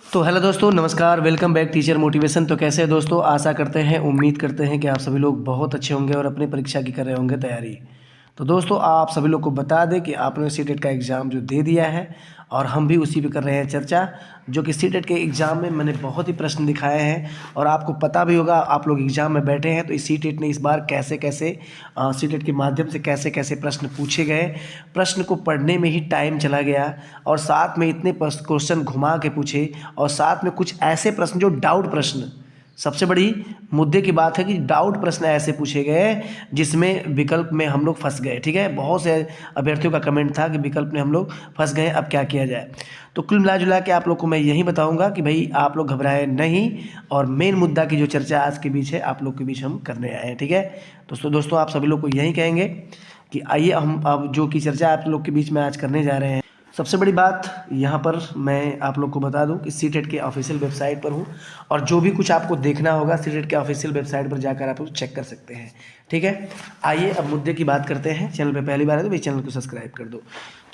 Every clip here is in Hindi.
तो हेलो दोस्तों, नमस्कार। Welcome back teacher motivation. तो कैसे हैं दोस्तों? आशा करते हैं, उम्मीद करते हैं कि आप सभी लोग बहुत अच्छे होंगे और अपनी परीक्षा की कर रहे होंगे तैयारी। तो दोस्तों, आप सभी लोग को बता दें कि आपने सीटेट का एग्ज़ाम जो दे दिया है और हम भी उसी पे कर रहे हैं चर्चा। जो कि सीटेट के एग्ज़ाम में मैंने बहुत ही प्रश्न दिखाए हैं और आपको पता भी होगा, आप लोग एग्ज़ाम में बैठे हैं तो इस सीटेट ने इस बार कैसे कैसे सीटेट के माध्यम से कैसे कैसे प्रश्न पूछे गए। प्रश्न को पढ़ने में ही टाइम चला गया और साथ में इतने क्वेश्चन घुमा के पूछे और साथ में कुछ ऐसे प्रश्न जो डाउट प्रश्न, सबसे बड़ी मुद्दे की बात है कि डाउट प्रश्न ऐसे पूछे गए जिसमें विकल्प में हम लोग फंस गए। ठीक है, बहुत से अभ्यर्थियों का कमेंट था कि विकल्प में हम लोग फंस गए, अब क्या किया जाए। तो कुल मिला जुला के आप लोग को मैं यही बताऊंगा कि भाई आप लोग घबराएं नहीं और मेन मुद्दा की जो चर्चा आज के बीच है आप लोग के बीच हम करने आए हैं। ठीक है दोस्तों आप सभी लोग को यही कहेंगे कि आइए हम अब जो की चर्चा आप लोग के बीच में आज करने जा रहे हैं। सबसे बड़ी बात यहाँ पर मैं आप लोग को बता दूं कि सीटेट के ऑफिशियल वेबसाइट पर हूँ और जो भी कुछ आपको देखना होगा सीटेट के ऑफिशियल वेबसाइट पर जाकर आप लोग चेक कर सकते हैं। ठीक है, आइए अब मुद्दे की बात करते हैं। चैनल पे पहली बार है तो मेरे चैनल को सब्सक्राइब कर दो।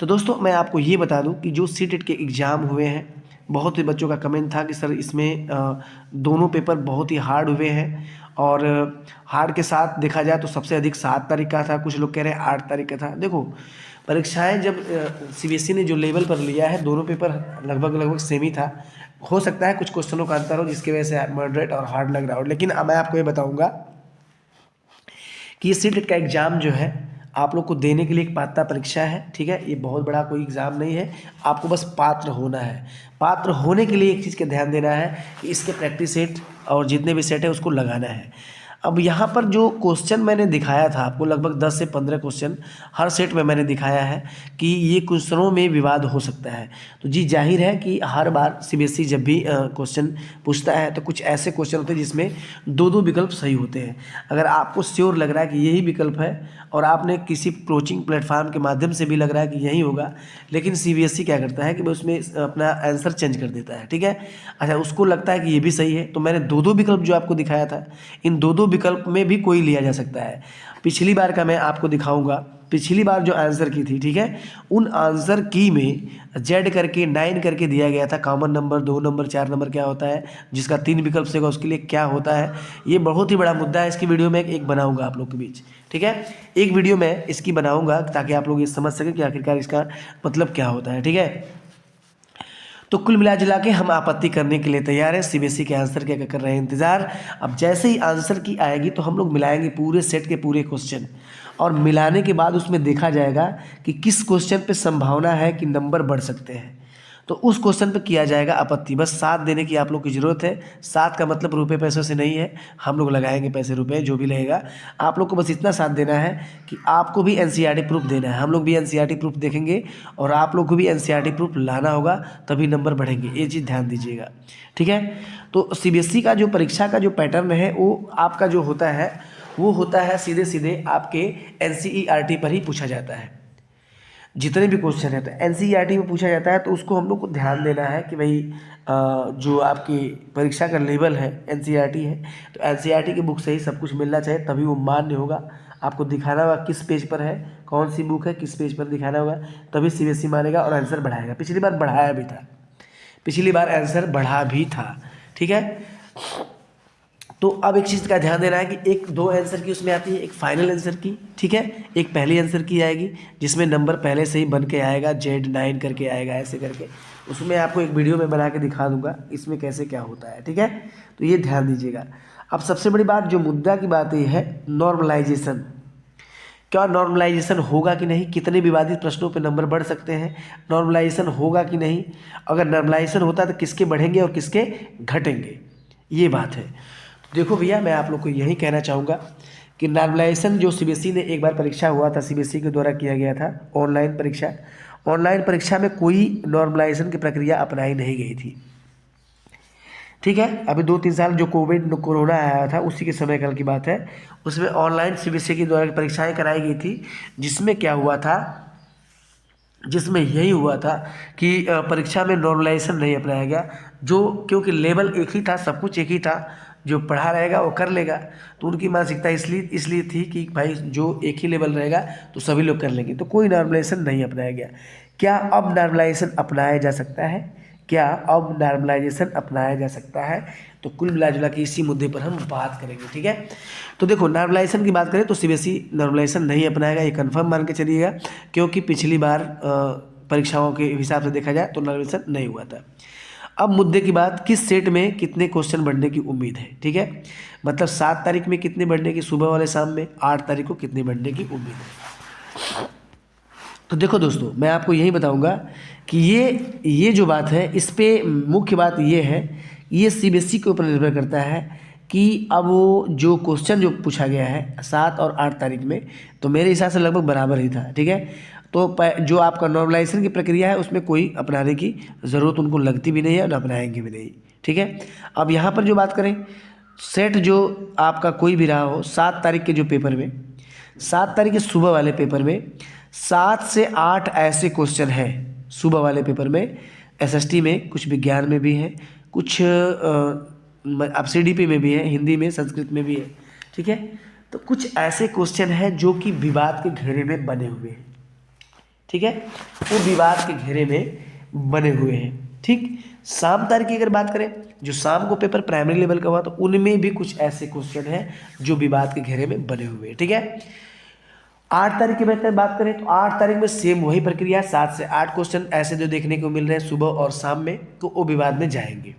तो दोस्तों, मैं आपको ये बता दूं कि जो सीटेट के एग्ज़ाम हुए हैं, बहुत ही बच्चों का कमेंट था कि सर इसमें दोनों पेपर बहुत ही हार्ड हुए हैं और हार्ड के साथ देखा जाए तो सबसे अधिक 7 तारीख का था, कुछ लोग कह रहे हैं 8 तारीख का था। देखो, परीक्षाएं जब सीबीएसई ने जो लेवल पर लिया है, दोनों पेपर लगभग सेम ही था। हो सकता है कुछ क्वेश्चनों का अंतर हो जिसकी वजह से मॉडरेट और हार्ड लग रहा हो, लेकिन अब मैं आपको ये बताऊंगा कि ये सीटेट का एग्ज़ाम जो है आप लोग को देने के लिए एक पात्रता परीक्षा है। ठीक है, ये बहुत बड़ा कोई एग्ज़ाम नहीं है, आपको बस पात्र होना है। पात्र होने के लिए एक चीज़ का ध्यान देना है कि इसके प्रैक्टिस सेट और जितने भी सेट है उसको लगाना है। अब यहाँ पर जो क्वेश्चन मैंने दिखाया था आपको, लगभग 10 से 15 क्वेश्चन हर सेट में मैंने दिखाया है कि ये क्वेश्चनों में विवाद हो सकता है। तो जी जाहिर है कि हर बार सीबीएसई जब भी क्वेश्चन पूछता है तो कुछ ऐसे क्वेश्चन होते हैं जिसमें दो दो विकल्प सही होते हैं। अगर आपको श्योर लग रहा है कि यही विकल्प है और आपने किसी कोचिंग प्लेटफार्म के माध्यम से भी लग रहा है कि यही होगा, लेकिन सीबीएसई क्या करता है कि वो उसमें अपना आंसर चेंज कर देता है। ठीक है, अच्छा, उसको लगता है कि ये भी सही है, तो मैंने दो दो विकल्प जो आपको दिखाया था, इन दो दो विकल्प में भी कोई लिया जा सकता है। पिछली बार का मैं आपको दिखाऊंगा, पिछली बार जो आंसर की थी, ठीक है, उन आंसर की में जेड करके 9 करके दिया गया था। कॉमन नंबर 2 नंबर 4 नंबर क्या होता है, जिसका 3 विकल्प से उसके लिए क्या होता है, ये बहुत ही बड़ा मुद्दा है। इसकी वीडियो में एक बनाऊंगा आप लोग के बीच। ठीक है, एक वीडियो मैं इसकी बनाऊंगा ताकि आप लोग ये समझ सकें कि आखिरकार इसका मतलब क्या होता है। ठीक है, तो कुल मिला जुला के हम आपत्ति करने के लिए तैयार हैं। सीबीएसई के आंसर क्या कर रहे हैं इंतज़ार। अब जैसे ही आंसर की आएगी तो हम लोग मिलाएंगे पूरे सेट के पूरे क्वेश्चन और मिलाने के बाद उसमें देखा जाएगा कि किस क्वेश्चन पे संभावना है कि नंबर बढ़ सकते हैं, तो उस क्वेश्चन पे किया जाएगा आपत्ति। बस साथ देने की आप लोग की ज़रूरत है। साथ का मतलब रुपए पैसों से नहीं है, हम लोग लगाएंगे पैसे रुपए जो भी लगेगा। आप लोग को बस इतना साथ देना है कि आपको भी एनसीईआरटी प्रूफ देना है, हम लोग भी एनसीईआरटी प्रूफ देखेंगे और आप लोग को भी एनसीईआरटी प्रूफ लाना होगा, तभी नंबर बढ़ेंगे। ये चीज़ ध्यान दीजिएगा। ठीक है, तो सीबीएसई का जो परीक्षा का जो पैटर्न है वो आपका जो होता है वो होता है सीधे सीधे आपके एनसीईआरटी पर ही पूछा जाता है। जितने भी क्वेश्चन है तो एनसीईआरटी में पूछा जाता है, तो उसको हम लोग को ध्यान देना है कि भाई जो आपकी परीक्षा का लेवल है एनसीईआरटी है, तो एनसीईआरटी की बुक से ही सब कुछ मिलना चाहिए, तभी वो मान्य होगा। आपको दिखाना होगा किस पेज पर है, कौन सी बुक है, किस पेज पर दिखाना होगा, तभी सीबीएसई मानेगा और आंसर बढ़ाएगा। पिछली बार बढ़ाया भी था, पिछली बार आंसर बढ़ा भी था। ठीक है, तो अब एक चीज़ का ध्यान देना है कि एक दो आंसर की उसमें आती है, एक फाइनल आंसर की। ठीक है, एक पहली आंसर की आएगी जिसमें नंबर पहले से ही बन के आएगा, Z9 करके आएगा ऐसे करके। उसमें आपको एक वीडियो में बना के दिखा दूंगा इसमें कैसे क्या होता है। ठीक है, तो ये ध्यान दीजिएगा। अब सबसे बड़ी बात जो मुद्दा की बात ये है, नॉर्मलाइजेशन। क्या नॉर्मलाइजेशन होगा कि नहीं, कितने विवादित प्रश्नों पे नंबर बढ़ सकते हैं, नॉर्मलाइजेशन होगा कि नहीं, अगर नॉर्मलाइजेशन होता है तो किसके बढ़ेंगे और किसके घटेंगे, ये बात है। देखो भैया, मैं आप लोग को यही कहना चाहूँगा कि नॉर्मलाइजेशन जो सीबीएसई ने एक बार परीक्षा हुआ था, सीबीएसई के द्वारा किया गया था ऑनलाइन परीक्षा, ऑनलाइन परीक्षा में कोई नॉर्मलाइजेशन की प्रक्रिया अपनाई नहीं गई थी। ठीक है, अभी 2-3 साल जो कोविड कोरोना आया था उसी के समय काल की बात है, उसमें ऑनलाइन सीबीएसई के द्वारा परीक्षाएं कराई गई थी, जिसमें क्या हुआ था, जिसमें यही हुआ था कि परीक्षा में नॉर्मलाइजेशन नहीं अपनाया गया। जो क्योंकि लेवल एक ही था, सब कुछ एक ही था, जो पढ़ा रहेगा वो कर लेगा, तो उनकी मानसिकता इसलिए थी कि भाई जो एक ही लेवल रहेगा तो सभी लोग कर लेंगे, तो कोई नॉर्मलाइजेशन नहीं अपनाया गया। क्या अब नॉर्मलाइजेशन अपनाया जा सकता है? क्या अब नॉर्मलाइजेशन अपनाया जा सकता है? तो कुल मिला जुला के इसी मुद्दे पर हम बात करेंगे, ठीक है। तो देखो, नॉर्मलाइजेशन की बात करें तो सीबीएसई नॉर्मलाइजेशन नहीं अपनाएगा, ये कंफर्म मान के चलिएगा, क्योंकि पिछली बार परीक्षाओं के हिसाब से देखा जाए तो नॉर्मलाइजेशन नहीं हुआ था। अब मुद्दे की बात, किस सेट में कितने क्वेश्चन बढ़ने की उम्मीद है, ठीक है। मतलब 7 तारीख में कितने बढ़ने की सुबह वाले शाम में, 8 तारीख को कितने बढ़ने की उम्मीद है। तो देखो दोस्तों, मैं आपको यही बताऊंगा कि ये जो बात है, इस पे मुख्य बात ये है, ये सीबीएसई के ऊपर निर्भर करता है कि अब वो जो क्वेश्चन जो पूछा गया है 7 और 8 तारीख में, तो मेरे हिसाब से लगभग बराबर ही था, ठीक है। तो जो आपका नॉर्मलाइजेशन की प्रक्रिया है उसमें कोई अपनाने की ज़रूरत उनको लगती भी नहीं है और अपनाएंगे भी नहीं, ठीक है। अब यहाँ पर जो बात करें, सेट जो आपका कोई भी रहा हो, 7 तारीख के जो पेपर में, 7 तारीख के सुबह वाले पेपर में 7 से 8 ऐसे क्वेश्चन हैं सुबह वाले पेपर में। एसएसटी में, कुछ विज्ञान में भी है, कुछ अब सीडीपी में भी है, हिंदी में, संस्कृत में भी है, ठीक है। तो कुछ ऐसे क्वेश्चन हैं जो कि विवाद के घेरे में बने हुए हैं, ठीक है, वो विवाद के घेरे में बने हुए हैं, ठीक। शाम तारीख की अगर बात करें, जो शाम को पेपर प्राइमरी लेवल का हुआ, तो उनमें भी कुछ ऐसे क्वेश्चन हैं जो विवाद के घेरे में बने हुए हैं, ठीक है। 8 तारीख की बात करें तो 8 तारीख में सेम वही प्रक्रिया, 7 से 8 क्वेश्चन ऐसे जो देखने को मिल रहे हैं सुबह और शाम में, तो वो विवाद में जाएंगे।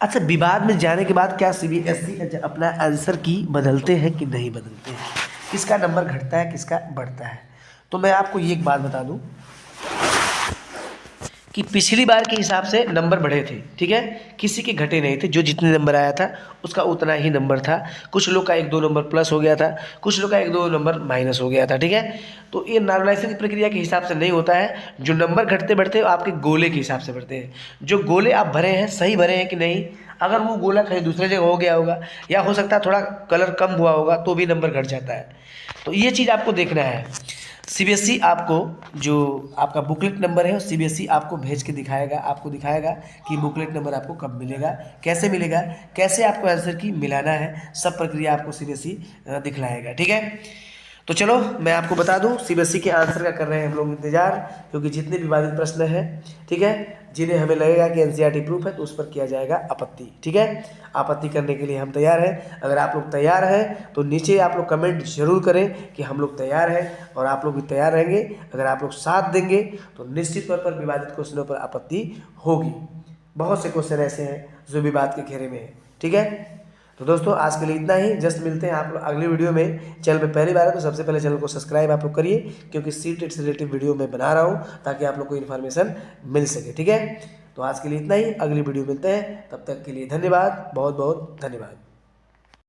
अच्छा, विवाद में जाने के बाद क्या सीबीएसई अपना आंसर की बदलते हैं कि नहीं बदलते हैं, किसका नंबर घटता है किसका बढ़ता है? तो मैं आपको ये एक बात बता दूं कि पिछली बार के हिसाब से नंबर बढ़े थे, ठीक है, किसी के घटे नहीं थे। जो जितने नंबर आया था उसका उतना ही नंबर था। कुछ लोग का 1-2 नंबर प्लस हो गया था, कुछ लोग का 1-2 नंबर माइनस हो गया था, ठीक है। तो ये नॉर्मलाइजेशन की प्रक्रिया के हिसाब से नहीं होता है। जो नंबर घटते बढ़ते आपके गोले के हिसाब से बढ़ते हैं। जो गोले आप भरे हैं सही भरे हैं कि नहीं, अगर वो गोला कहीं दूसरे जगह हो गया होगा या हो सकता है थोड़ा कलर कम हुआ होगा तो भी नंबर घट जाता है। तो ये चीज़ आपको देखना है। सीबीएसई आपको जो आपका बुकलेट नंबर है सीबीएसई आपको भेज के दिखाएगा, आपको दिखाएगा कि बुकलेट नंबर आपको कब मिलेगा, कैसे मिलेगा, कैसे आपको आंसर की मिलाना है, सब प्रक्रिया आपको सीबीएसई दिखलाएगा, ठीक है। तो चलो मैं आपको बता दूं, सीबीएसई के आंसर का कर रहे हैं हम लोग इंतजार, क्योंकि जितने विवादित प्रश्न हैं, ठीक है, जिन्हें हमें लगेगा कि एनसीईआरटी प्रूफ है तो उस पर किया जाएगा आपत्ति, ठीक है। आपत्ति करने के लिए हम तैयार हैं। अगर आप लोग तैयार हैं तो नीचे आप लोग कमेंट जरूर करें कि हम लोग तैयार हैं, और आप लोग भी तैयार रहेंगे। अगर आप लोग साथ देंगे तो निश्चित तौर पर विवादित क्वेश्चनों पर आपत्ति होगी। बहुत से क्वेश्चन ऐसे हैं जो विवाद के घेरे में है, ठीक है। तो दोस्तों आज के लिए इतना ही। जस्ट मिलते हैं आप लोग अगली वीडियो में। चैनल पे पहली बार है तो सबसे पहले चैनल को सब्सक्राइब आप लोग करिए, क्योंकि सीटेट से रिलेटेड वीडियो मैं बना रहा हूँ ताकि आप लोग को इन्फॉर्मेशन मिल सके, ठीक है। तो आज के लिए इतना ही, अगली वीडियो मिलते हैं, तब तक के लिए धन्यवाद, बहुत बहुत धन्यवाद।